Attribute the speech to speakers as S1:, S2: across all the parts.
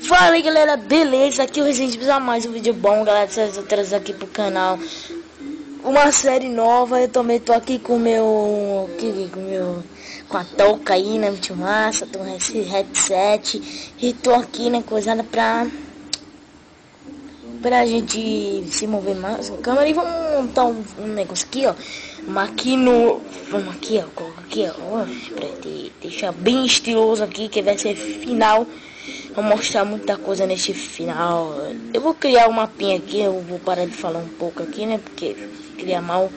S1: Fala aí galera, beleza? Aqui é o Resident Evil, mais um vídeo bom, galera. Vocês trazer aqui pro canal uma série nova. Eu também tô aqui com o meu. Com a touca aí, né? Muito massa, tô com esse headset. E tô aqui, né? Coisada pra gente se mover mais com a câmera. E vamos montar um negócio aqui, ó. Vamos aqui, ó. Coloca aqui, ó. Pra deixar bem estiloso aqui, que vai ser final. Vou mostrar muita coisa nesse final. Eu vou criar um mapinha aqui. Eu vou parar de falar um pouco aqui, né? Porque cria mal.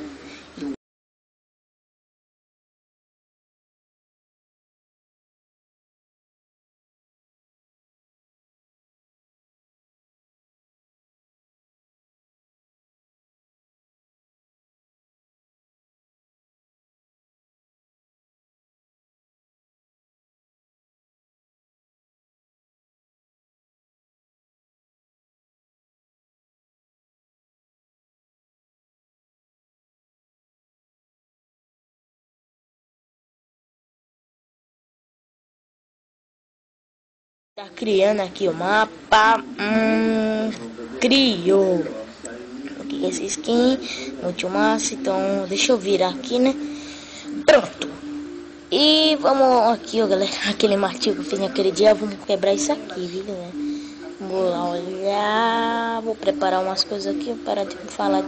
S1: Tá criando aqui o mapa. Criou. O que é essa skin? Muito massa. Então, deixa eu virar aqui, né? Pronto. E vamos aqui, ó, galera. Aquele martinho que eu fiz naquele dia. Vamos quebrar isso aqui, viu, galera? Vou lá olhar. Vou preparar umas coisas aqui. Para de falar.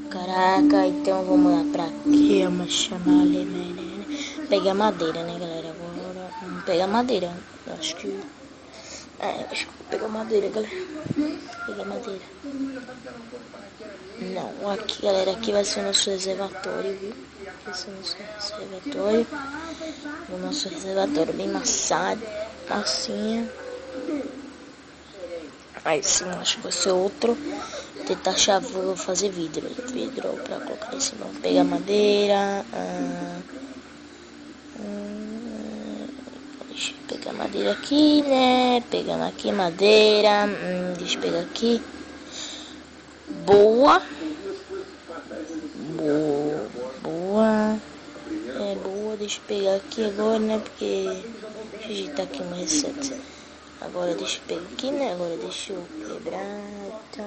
S1: Caraca, então vamos lá pra aqui, vamos chamar ali, né? Pegar madeira, né, galera? Agora vamos pegar madeira. Acho que acho que vou pegar madeira, galera. Pegar madeira. Não, aqui, galera, aqui vai ser o nosso reservatório, viu? Aqui vai ser o nosso reservatório. O nosso reservatório bem maçado, massinha. Aí sim, acho que vai ser outro. Vou tentar achar, vou fazer vidro pra colocar em cima. Vou pegar madeira. Deixa eu pegar madeira aqui, né? Pegando aqui madeira. Deixa eu pegar aqui. Boa. Boa. É boa. Deixa eu pegar aqui agora, né? Porque deixa eu digitar aqui uma receita. Agora deixa eu pegar aqui, né? Agora deixa eu quebrar. Então.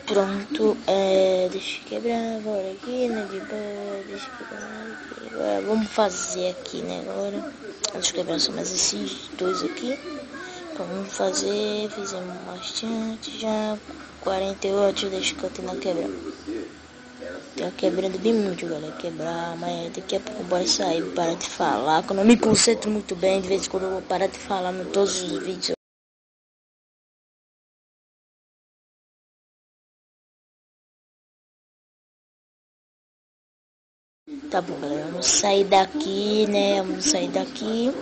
S1: Pronto. Deixa eu quebrar agora aqui, né? De boa. Deixa eu quebrar aqui. Agora vamos fazer aqui, né? Agora. Deixa eu quebrar só mais esses dois aqui. Então vamos fazer. Fizemos bastante já. 48. Deixa eu continuar quebrando. Tá quebrando bem muito, galera. Quebrar, mas daqui a pouco bora sair, parar de falar. Quando eu me concentro muito bem, de vez em quando eu vou parar de falar em todos os vídeos. Tá bom, galera. Vamos sair daqui, né? Vamos sair daqui.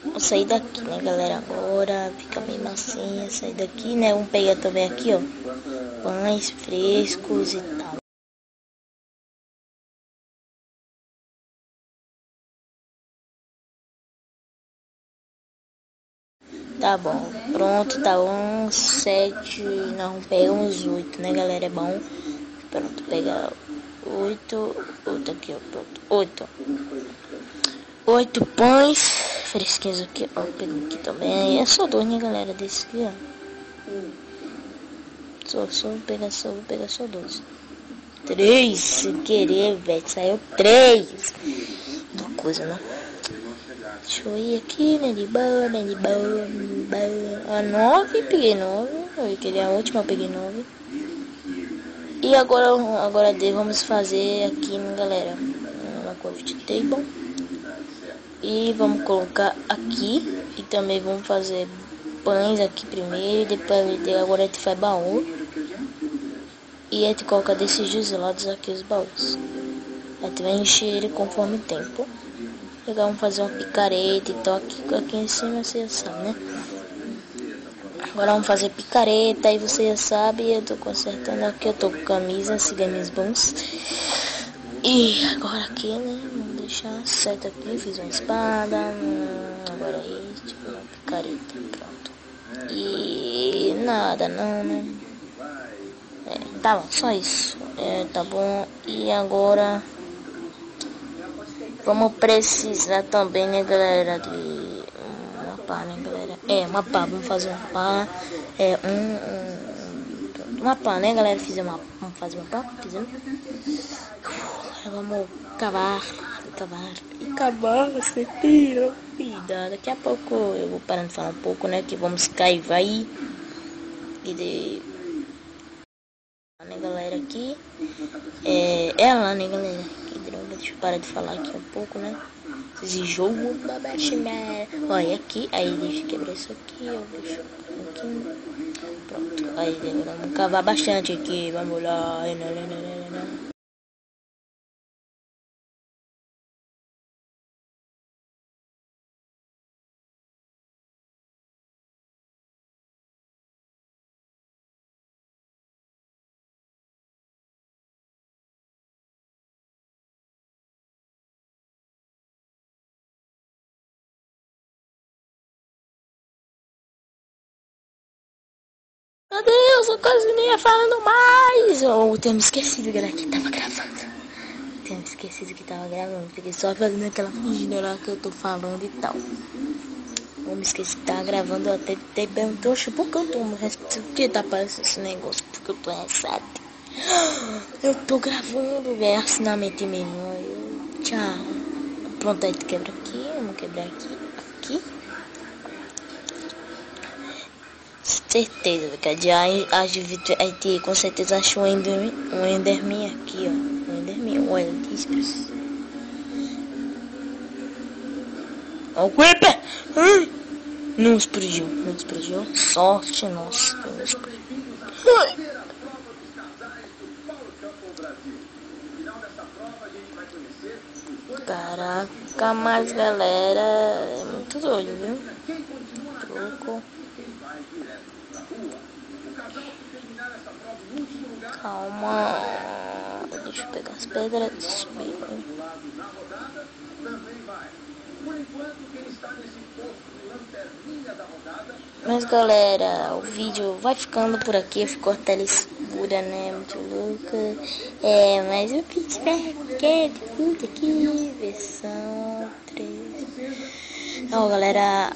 S1: Vamos sair daqui, né, galera? Agora fica bem massinha. Sair daqui, né? Vamos pegar também aqui, ó. Pães frescos e tal. Tá bom, pronto, tá bom. 7, não, pega uns 8, né, galera? É bom. Pronto, pega 8, 8 aqui, ó, pronto. 8 pães fresquinhos aqui, ó. Pega aqui também. É só dois, né, galera? Desse aqui, ó. Vou pegar só dois. 3, sem querer, velho. Saiu 3. Que coisa, né? Deixa eu ir aqui, né? De boa, né? De boa, de boa. A 9, peguei 9. Eu queria a última, eu peguei 9. E agora vamos fazer aqui, né, galera? Uma craft table. E vamos colocar aqui. E também vamos fazer pães aqui primeiro. Depois agora a gente faz baú. E a gente coloca desses dois lados aqui os baús. A gente vai encher ele conforme o tempo. Agora vamos fazer uma picareta e aqui em cima, você já sabe, né? Agora vamos fazer picareta, aí você já sabe, eu tô consertando aqui, eu tô com camisa, siga meus bons. E agora aqui, né? Vamos deixar certo aqui. Fiz uma espada. Agora é isso. Uma picareta. Pronto. E nada, não, né? Tá bom, só isso. Tá bom. E agora vamos precisar também, né, galera, de uma pá, né, galera? Uma pá. Vamos fazer uma pá. Uma pá, né, galera? Vamos fazer uma pá? Fizemos. Agora vamos cavar, você tira vida. Daqui a pouco eu vou parando de falar um pouco, né? Que vamos cair aí. E de. Né, galera, aqui. Ela, né, galera? Que droga, deixa eu parar de falar aqui um pouco, né? Esse jogo da Batman. Olha aqui, aí deixa eu quebrar isso aqui, ó. Deixa eu aqui. Pronto, aí vamos cavar bastante aqui. Vamos lá. Meu Deus, eu quase nem ia falando mais. Eu tinha me esquecido, galera, que tava gravando. Tinha me esquecido que tava gravando. Fiquei só fazendo aquela fingida lá que eu tô falando e tal. Eu me esqueci que tava gravando. Eu até perguntou, oxe, por que eu tô por que tá aparecendo esse negócio? Porque eu tô reset. Eu tô gravando, velho. Assinamento mesmo. Tchau. Pronto, aí tu quebra aqui. Vamos quebrar aqui. Aqui. Certeza, que a gente vai ter, com certeza achou um Enderman aqui, ó. Um Enderman, olha, diz. Ó o Creeper! Ai! Não explodiu. Sorte nossa, não explodiu. Ai. Caraca, mas galera, é muito doido, viu? Truco. Calma. Deixa eu pegar as pedras e subir. Mas galera, o vídeo vai ficando por aqui. Ficou a tela escura, né? Muito louca. Mas o que tiver aqui, versão 3. Então galera,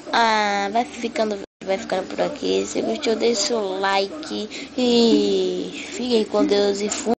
S1: vai ficando por aqui. Se gostou, deixa o like. E fiquem com Deus e fui.